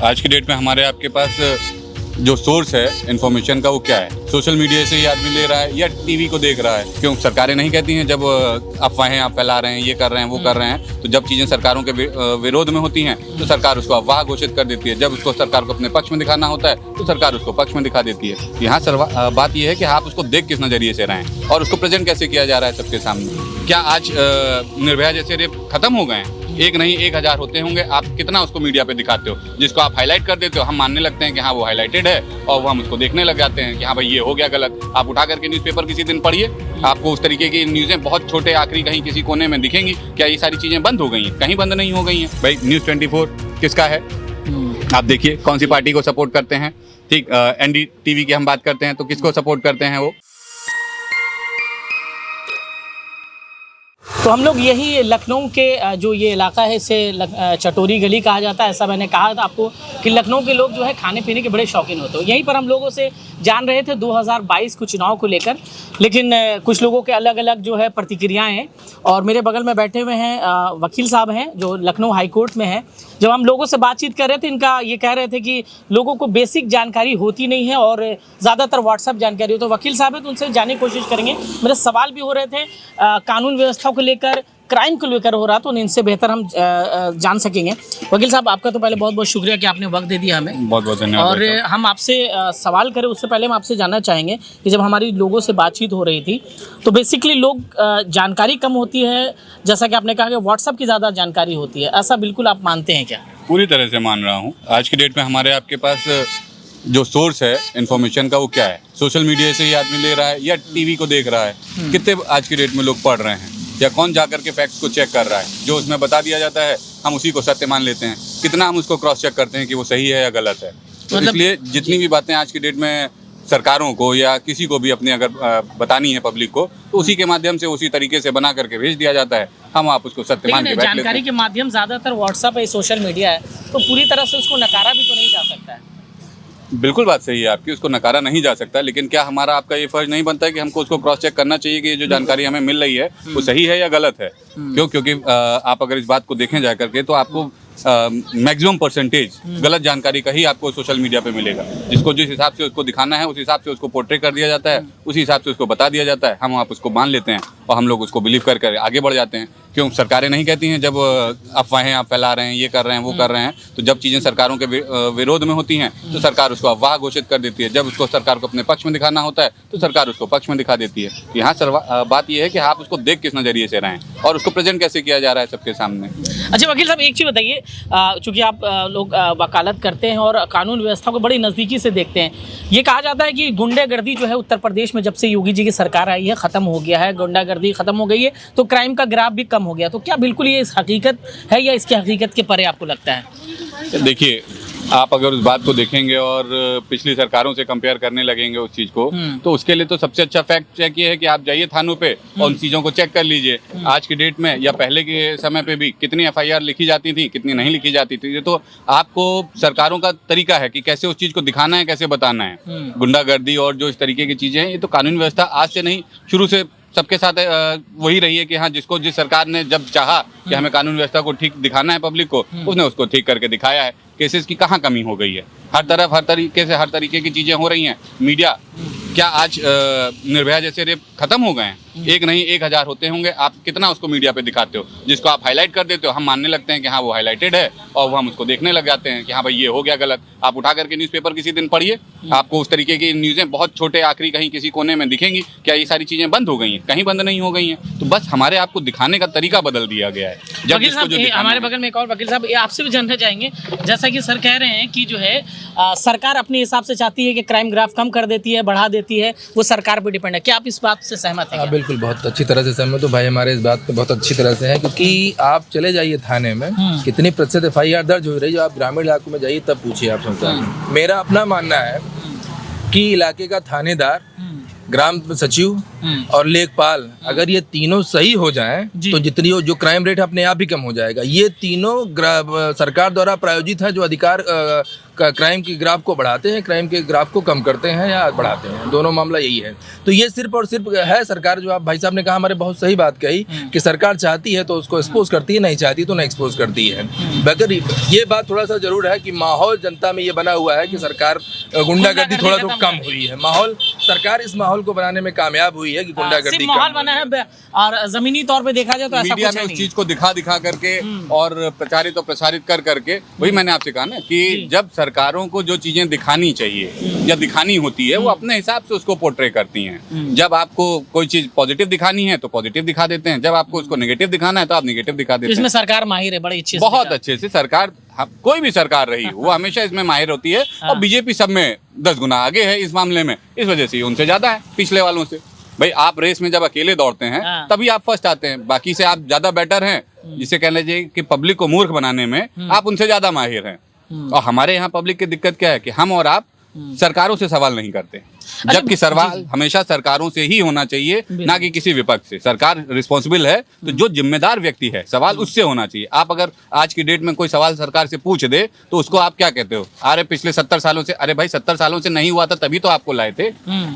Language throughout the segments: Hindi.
आज की डेट में हमारे आपके पास जो सोर्स है इन्फॉर्मेशन का वो क्या है? सोशल मीडिया से ही आदमी ले रहा है या टीवी को देख रहा है? क्यों सरकारें नहीं कहती हैं जब अफवाहें आप फैला रहे हैं, ये कर रहे हैं, वो कर रहे हैं, तो जब चीज़ें सरकारों के विरोध में होती हैं तो सरकार उसको अफवाह घोषित कर देती है। जब उसको सरकार को अपने पक्ष में दिखाना होता है तो सरकार उसको पक्ष में दिखा देती है। यहाँ बात यह है कि आप उसको देख किस नज़रिए से रहे हैं और उसको प्रेजेंट कैसे किया जा रहा है सबके सामने। क्या आज निर्भया जैसे रेप खत्म हो गए हैं? एक नहीं 1000 होते होंगे। आप कितना उसको मीडिया पे दिखाते हो? जिसको आप हाईलाइट कर देते हो हम मानने लगते हैं कि हाँ वो हाईलाइटेड है और वो हम उसको देखने लग जाते हैं कि हाँ भाई ये हो गया गलत। आप उठा करके न्यूज़पेपर किसी दिन पढ़िए, आपको उस तरीके की न्यूज़ें बहुत छोटे आखिरी कहीं किसी कोने में दिखेंगी। क्या ये सारी चीज़ें बंद हो गई हैं? कहीं बंद नहीं हो गई हैं भाई। न्यूज़ 24 किसका है? आप देखिए कौन सी पार्टी को सपोर्ट करते हैं। ठीक, NDTV की हम बात करते हैं तो किसको सपोर्ट करते हैं वो? तो हम लोग यही लखनऊ के जो ये इलाका है इसे चटोरी गली कहा जाता है। ऐसा मैंने कहा था आपको कि लखनऊ के लोग जो है खाने पीने के बड़े शौकीन होते हैं। यहीं पर हम लोगों से जान रहे थे 2022 के चुनाव को लेकर, लेकिन कुछ लोगों के अलग अलग जो है प्रतिक्रियाएं हैं। और मेरे बगल में बैठे हुए हैं वकील साहब हैं जो लखनऊ हाई कोर्ट में हैं। जब हम लोगों से बातचीत कर रहे थे इनका ये कह रहे थे कि लोगों को बेसिक जानकारी होती नहीं है और ज़्यादातर व्हाट्सएप जानकारी हो। तो वकील साहब है तो उनसे जानने की कोशिश करेंगे। मेरे सवाल भी हो रहे थे कानून व्यवस्था को लेकर, क्राइम को लेकर हो रहा, तो इनसे बेहतर हम जान सकेंगे। वकील साहब आपका तो पहले बहुत बहुत शुक्रिया कि आपने वक्त दे दिया हमें। बहुत बहुत धन्यवाद। और हम आपसे सवाल करें उससे पहले हम आपसे जानना चाहेंगे कि जब हमारी लोगों से बातचीत हो रही थी तो बेसिकली लोग जानकारी कम होती है, जैसा कि आपने कहा कि व्हाट्सएप की ज़्यादा जानकारी होती है, ऐसा बिल्कुल आप मानते हैं क्या? पूरी तरह से मान रहा हूँ। आज की डेट में हमारे आपके पास जो सोर्स है इन्फॉर्मेशन का वो क्या है? सोशल मीडिया से ही आदमी ले रहा है या टीवी को देख रहा है? कितने आज की डेट में लोग पढ़ रहे हैं या कौन जाकर के फैक्ट्स को चेक कर रहा है? जो उसमें बता दिया जाता है हम उसी को सत्य मान लेते हैं। कितना हम उसको क्रॉस चेक करते हैं कि वो सही है या गलत है? तो इसलिए जितनी भी बातें आज की डेट में सरकारों को या किसी को भी अपनी अगर बतानी है पब्लिक को तो उसी के माध्यम से उसी तरीके से बना करके भेज दिया जाता है। हम आप उसको सत्य मान के बैठ लेते हैं। जानकारी के माध्यम ज़्यादातर व्हाट्सएप है, सोशल मीडिया है, तो पूरी तरह से उसको नकारा भी तो नहीं जा सकता है। बिल्कुल बात सही है आपकी, उसको नकारा नहीं जा सकता, लेकिन क्या हमारा आपका ये फर्ज नहीं बनता है कि हमको उसको क्रॉस चेक करना चाहिए कि ये जो जानकारी हमें मिल रही है वो सही है या गलत है? क्योंकि आप अगर इस बात को देखें जा करके तो आपको मैक्सिमम परसेंटेज गलत जानकारी का ही आपको सोशल मीडिया पे मिलेगा। जिसको जिस हिसाब से उसको दिखाना है उस हिसाब से उसको पोर्ट्रे कर दिया जाता है, उसी हिसाब से उसको बता दिया जाता है। हम आप उसको मान लेते हैं और हम लोग उसको बिलीव कर आगे बढ़ जाते हैं। क्यों सरकारें नहीं कहती हैं जब अफवाहें आप फैला रहे हैं, ये कर रहे हैं, वो कर रहे हैं, तो जब चीज़ें सरकारों के विरोध में होती हैं तो सरकार उसको अफवाह घोषित कर देती है। जब उसको सरकार को अपने पक्ष में दिखाना होता है तो सरकार उसको पक्ष में दिखा देती है। यहाँ बात यह है कि आप उसको देख किस नज़रिए से रहे हैं और उसको प्रेजेंट कैसे किया जा रहा है सबके सामने। अच्छा वकील साहब एक चीज़ बताइए, चूँकि आप लोग वकालत करते हैं और कानून व्यवस्था को बड़ी नज़दीकी से देखते हैं, ये कहा जाता है कि गुंडागर्दी जो है उत्तर प्रदेश में जब से योगी जी की सरकार आई है ख़त्म हो गया है, गुंडागर्दी ख़त्म हो गई है, तो क्राइम का ग्राफ भी कम हो गया। तो क्या बिल्कुल ये इस हकीकत है या इसकी हकीकत के परे आपको लगता है? देखिए आप अगर उस बात को देखेंगे और पिछली सरकारों से कंपेयर करने लगेंगे उस चीज़ को तो उसके लिए तो सबसे अच्छा फैक्ट चेक ये है कि आप जाइए थानों पे और उन चीज़ों को चेक कर लीजिए। आज की डेट में या पहले के समय पे भी कितनी FIR लिखी जाती थी, कितनी नहीं लिखी जाती थी। ये तो आपको सरकारों का तरीका है कि कैसे उस चीज़ को दिखाना है, कैसे बताना है। गुंडागर्दी और जो इस तरीके की चीज़ें हैं ये तो कानून व्यवस्था आज से नहीं, शुरू से सबके साथ वही रही है कि हाँ जिसको जिस सरकार ने जब चाहा कि हमें कानून व्यवस्था को ठीक दिखाना है पब्लिक को, उसने उसको ठीक करके दिखाया है। केसेस की कहाँ कमी हो गई है? हर तरफ हर तरीके की चीज़ें हो रही हैं। मीडिया क्या आज निर्भया जैसे रेप खत्म हो गए हैं? एक नहीं 1000 होते होंगे। आप कितना उसको मीडिया पे दिखाते हो? जिसको आप हाईलाइट कर देते हो हम मानने लगते हैं कि हाँ वो हाईलाइटेड है और वो हम उसको देखने लग जाते हैं कि हाँ भाई ये हो गया गलत। आप उठा करके न्यूज़पेपर किसी दिन पढ़िए, आपको उस तरीके की न्यूज़ें बहुत छोटे आखिरी कहीं किसी कोने में दिखेंगी। क्या ये सारी चीज़ें बंद हो गई हैं? कहीं बंद नहीं हो गई हैं। तो बस हमारे आपको दिखाने का तरीका बदल दिया गया है। वकील साहब हमारे बगल में एक और वकील साहब, ये आपसे भी जानना चाहेंगे, जैसा कि सर कह रहे हैं कि जो है सरकार अपने हिसाब से चाहती है कि क्राइम ग्राफ कम कर देती है, बढ़ा देती है, वो सरकार पर डिपेंड है। क्या आप इस बात से सहमत हैं? बिल्कुल, बहुत अच्छी तरह से सहमत हूँ भाई। हमारे इस बात पे बहुत अच्छी तरह से है क्योंकि आप चले जाइए थाने में कितनी प्रतिशत FIR दर्ज हो रही है, आप ग्रामीण इलाकों में जाइए तब पूछिए आप। मेरा अपना मानना है कि इलाके का थानेदार ग्राम सचिव और लेखपाल, अगर ये तीनों सही हो जाएं जी। तो जितनी जो क्राइम रेट अपने आप ही कम हो जाएगा। ये तीनों सरकार द्वारा प्रायोजित है जो अधिकार क्राइम के ग्राफ को बढ़ाते हैं, क्राइम के ग्राफ को कम करते हैं या बढ़ाते हैं, दोनों मामला यही है। तो ये सिर्फ और सिर्फ है सरकार, जो आप भाई साहब ने कहा हमारे बहुत सही बात कही कि सरकार चाहती है तो उसको एक्सपोज करती है, नहीं चाहती तो नहीं एक्सपोज करती है। मगर ये बात थोड़ा सा जरूर है कि माहौल जनता में ये बना हुआ है कि सरकार गुंडागर्दी थोड़ा तो कम हुई है। माहौल, सरकार इस माहौल को बनाने में कामयाब हुई है कि गुंडागर्दी माहौल बना है, और जमीनी तौर पे देखा जाए तो ऐसा मीडिया कुछ में है उस नहीं। चीज को दिखा करके और प्रचारित और प्रसारित कर करके, वही मैंने आपसे कहा ना कि जब सरकारों को जो चीजें दिखानी चाहिए या दिखानी होती है वो अपने हिसाब से उसको पोर्ट्रे करती हैं। जब आपको कोई चीज पॉजिटिव दिखानी है तो पॉजिटिव दिखा देते हैं, जब आपको उसको नेगेटिव दिखाना है तो आप नेगेटिव दिखा देते इसमें हैं। सरकार माहिर है, बड़ी अच्छी से बहुत दिखा- अच्छे से सरकार, कोई भी सरकार रही वो हमेशा इसमें माहिर होती है। और बीजेपी सब में 10 गुना आगे है इस मामले में, इस वजह से उनसे ज्यादा है पिछले वालों से। भाई आप रेस में जब अकेले दौड़ते हैं तभी आप फर्स्ट आते हैं, बाकी से आप ज्यादा बेटर हैं, जिसे कह लीजिए कि पब्लिक को मूर्ख बनाने में आप उनसे ज्यादा माहिर हैं। और हमारे यहाँ पब्लिक की दिक्कत क्या है कि हम और आप सरकारों से सवाल नहीं करते, जबकि सवाल हमेशा सरकारों से ही होना चाहिए, ना कि किसी विपक्ष से। सरकार रिस्पॉन्सिबल है तो जो जिम्मेदार व्यक्ति है सवाल उससे होना चाहिए। आप अगर आज की डेट में कोई सवाल सरकार से पूछ दे तो उसको आप क्या कहते हो? अरे पिछले 70 सालों से, अरे भाई 70 सालों से नहीं हुआ था तभी तो आपको लाए थे।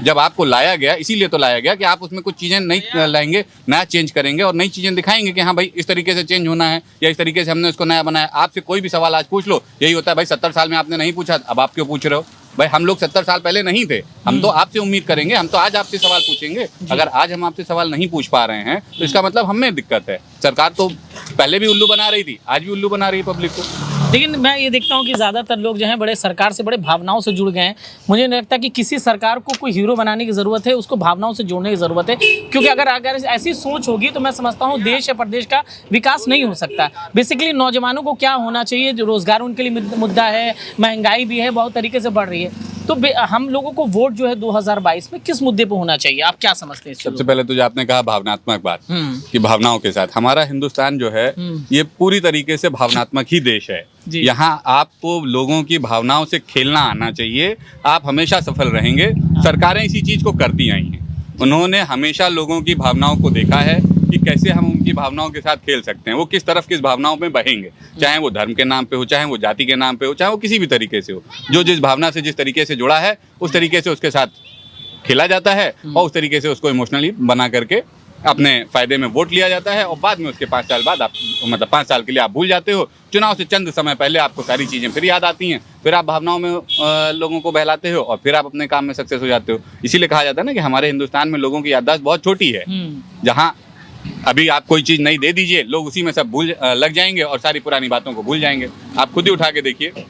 जब आपको लाया गया इसीलिए तो लाया गया कि आप उसमें कुछ चीजें नहीं लाएंगे, नया चेंज करेंगे और नई चीजें दिखाएंगे कि हाँ भाई इस तरीके से चेंज होना है या इस तरीके से हमने उसको नया बनाया। आपसे कोई भी सवाल आज पूछ लो, यही होता है भाई 70 साल में आपने नहीं पूछा, अब आप क्यों पूछ रहे हो? भाई हम लोग 70 साल पहले नहीं थे, हम तो आपसे उम्मीद करेंगे, हम तो आज आपसे सवाल पूछेंगे। अगर आज हम आपसे सवाल नहीं पूछ पा रहे हैं तो इसका मतलब हमें दिक्कत है। सरकार तो पहले भी उल्लू बना रही थी, आज भी उल्लू बना रही है पब्लिक को। लेकिन मैं ये देखता हूँ कि ज़्यादातर लोग जो हैं बड़े सरकार से बड़े भावनाओं से जुड़ गए हैं। मुझे नहीं लगता कि किसी सरकार को कोई हीरो बनाने की ज़रूरत है, उसको भावनाओं से जोड़ने की ज़रूरत है। क्योंकि अगर ऐसी सोच होगी तो मैं समझता हूँ देश या प्रदेश का विकास नहीं हो सकता। बेसिकली नौजवानों को क्या होना चाहिए, जो रोज़गार उनके लिए मुद्दा है, महंगाई भी है, बहुत तरीके से बढ़ रही है। तो हम लोगों को वोट जो है 2022 में किस मुद्दे पर होना चाहिए, आप क्या समझते हैं? सबसे पहले तो जो आपने कहा भावनात्मक बात कि भावनाओं के साथ हमारा हिंदुस्तान जो है ये पूरी तरीके से भावनात्मक ही देश है। यहाँ आपको लोगों की भावनाओं से खेलना आना चाहिए, आप हमेशा सफल रहेंगे। सरकारें इसी चीज को करती आई हैं, उन्होंने हमेशा लोगों की भावनाओं को देखा है कि कैसे हम उनकी भावनाओं के साथ खेल सकते हैं, वो किस तरफ किस भावनाओं में बहेंगे, चाहे वो धर्म के नाम पे हो, चाहे वो जाति के नाम पे हो, चाहे वो किसी भी तरीके से हो। जो जिस भावना से जिस तरीके से जुड़ा है उस तरीके से उसके साथ खेला जाता है और उस तरीके से उसको इमोशनली बना करके अपने फायदे में वोट लिया जाता है। और बाद में उसके 5 साल बाद आप, मतलब 5 साल के लिए आप भूल जाते हो। चुनाव से चंद समय पहले आपको सारी चीज़ें फिर याद आती हैं, फिर आप भावनाओं में लोगों को बहलाते हो और फिर आप अपने काम में सक्सेस हो जाते हो। इसीलिए कहा जाता है ना कि हमारे हिंदुस्तान में लोगों की याददाश्त बहुत छोटी है। जहाँ अभी आप कोई चीज़ नहीं दे दीजिए, लोग उसी में सब भूल लग जाएंगे और सारी पुरानी बातों को भूल जाएंगे। आप खुद ही उठा के देखिए,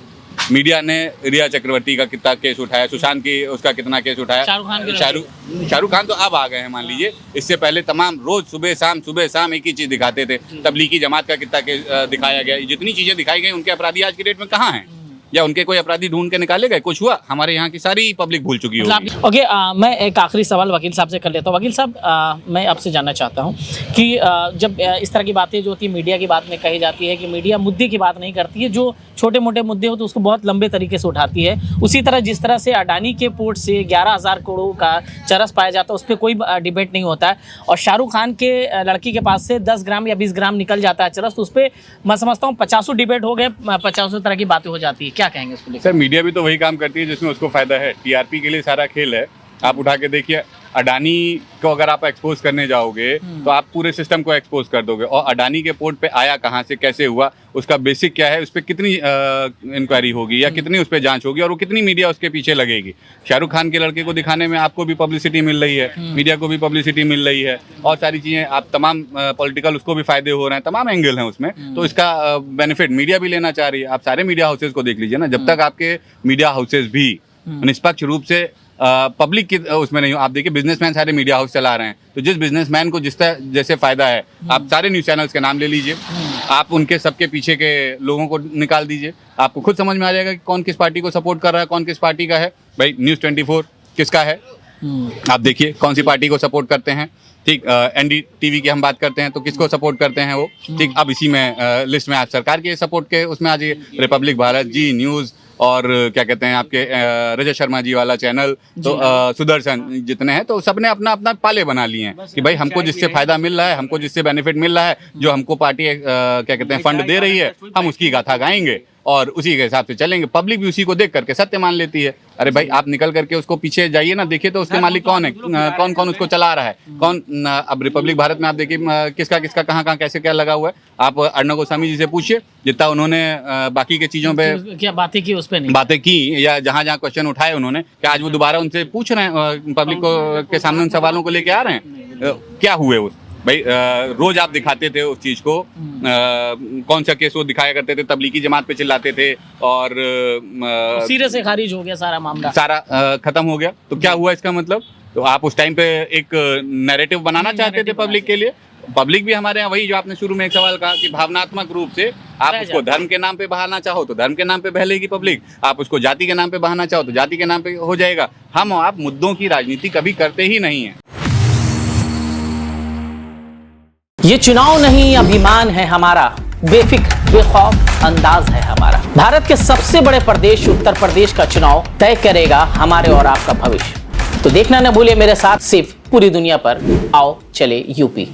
मीडिया ने रिया चक्रवर्ती का कितना केस उठाया, सुशांत की उसका कितना केस उठाया, शाहरुख खान तो अब आ गए हैं मान लीजिए। इससे पहले तमाम रोज सुबह शाम एक ही चीज दिखाते थे। तबलीगी जमात का कितना केस दिखाया गया। जितनी चीजें दिखाई गई उनके अपराधी आज की डेट में कहाँ हैं, या उनके कोई अपराधी ढूंढ के निकाले गए? कुछ हुआ? हमारे यहाँ की सारी पब्लिक भूल चुकी होगी। ओके, मैं एक आखिरी सवाल वकील साहब से कर लेता हूँ। वकील साहब, मैं आपसे जानना चाहता हूँ कि जब इस तरह की बातें जो होती है मीडिया की बात में कही जाती है कि मीडिया मुद्दे की बात नहीं करती है, जो छोटे मोटे मुद्दे हो तो उसको बहुत लंबे तरीके से उठाती है। उसी तरह जिस तरह से अडानी के पोर्ट से 11,000 करोड़ का चरस पाया जाता है उस पर कोई डिबेट नहीं होता है, और शाहरुख खान के लड़की के पास से 10 ग्राम या 20 ग्राम निकल जाता है चरस, तो उस पर मैं समझता हूँ 50 डिबेट हो गए, 50 तरह की बातें हो जाती है। क्या कहेंगे उसको लेकर? सर, मीडिया भी तो वही काम करती है जिसमें उसको फायदा है। टीआरपी के लिए सारा खेल है। आप उठा के देखिए, अडानी को अगर आप एक्सपोज करने जाओगे तो आप पूरे सिस्टम को एक्सपोज कर दोगे। और अडानी के पोर्ट पे आया कहाँ से, कैसे हुआ, उसका बेसिक क्या है, उस पर कितनी इंक्वायरी होगी या कितनी उस पर जांच होगी और वो कितनी मीडिया उसके पीछे लगेगी। शाहरुख खान के लड़के को दिखाने में आपको भी पब्लिसिटी मिल रही है, मीडिया को भी पब्लिसिटी मिल रही है, और सारी चीज़ें आप तमाम पॉलिटिकल उसको भी फायदे हो रहे हैं, तमाम एंगल हैं उसमें। तो इसका बेनिफिट मीडिया भी लेना चाह रही है। आप सारे मीडिया हाउसेज को देख लीजिए ना, जब तक आपके मीडिया हाउसेज भी निष्पक्ष रूप से पब्लिक की उसमें नहीं हो। आप देखिए, बिजनेसमैन सारे मीडिया हाउस चला रहे हैं, तो जिस बिजनेसमैन को जिस तरह जैसे फायदा है, आप सारे न्यूज़ चैनल्स के नाम ले लीजिए, आप उनके सबके पीछे के लोगों को निकाल दीजिए, आपको खुद समझ में आ जाएगा कि कौन किस पार्टी को सपोर्ट कर रहा है, कौन किस पार्टी का है। भाई न्यूज़ 24 किसका है? आप देखिए कौन सी पार्टी को सपोर्ट करते हैं। ठीक, NDTV की हम बात करते हैं तो किसको सपोर्ट करते हैं वो। ठीक, अब इसी में लिस्ट में आप सरकार के सपोर्ट के उसमें आ जाइए, रिपब्लिक भारत, जी न्यूज़, और क्या कहते हैं आपके रजत शर्मा जी वाला चैनल, तो सुदर्शन जितने हैं, तो सबने अपना अपना पाले बना लिए हैं कि भाई हमको जिससे फायदा मिल रहा है, हमको जिससे बेनिफिट मिल रहा है, जो हमको पार्टी क्या कहते हैं फंड दे रही है, हम उसकी गाथा गाएंगे और उसी के हिसाब से चलेंगे। पब्लिक भी उसी को देख करके सत्य मान लेती है। अरे भाई आप निकल करके उसको पीछे जाइए ना, देखिए तो उसके मालिक कौन है, कौन कौन उसको चला रहा है, कौन। अब रिपब्लिक भारत में आप देखिए किसका किसका कहाँ कहाँ कैसे क्या लगा हुआ है। आप अर्णव गोस्वामी जी से पूछिए, जितना उन्होंने बाकी के चीज़ों पे क्या बातें की उस पे नहीं बातें की, या जहाँ जहाँ क्वेश्चन उठाए उन्होंने, क्या आज वो दोबारा उनसे पूछ रहे हैं, पब्लिक को के सामने उन सवालों को लेके आ रहे हैं? क्या हुए उस भाई? रोज आप दिखाते थे उस चीज को, कौन सा केस वो दिखाया करते थे, तबलीगी जमात पे चिल्लाते थे और सिरे से खारिज हो गया सारा मामला, सारा खत्म हो गया। तो क्या हुआ इसका मतलब? तो आप उस टाइम पे एक नैरेटिव बनाना चाहते थे पब्लिक के लिए। पब्लिक भी हमारे यहाँ वही, जो आपने शुरू में एक सवाल कहा कि भावनात्मक रूप से आप उसको धर्म के नाम पे बहाना चाहो तो धर्म के नाम पे बहलेगी पब्लिक, आप उसको जाति के नाम पे बहाना चाहो तो जाति के नाम पे हो जाएगा। हम आप मुद्दों की राजनीति कभी करते ही नहीं है। ये चुनाव नहीं अभिमान है हमारा, बेफिक्र बेखौफ अंदाज है हमारा। भारत के सबसे बड़े प्रदेश उत्तर प्रदेश का चुनाव तय करेगा हमारे और आपका भविष्य। तो देखना न भूले मेरे साथ सिर्फ पूरी दुनिया पर आओ चले यूपी।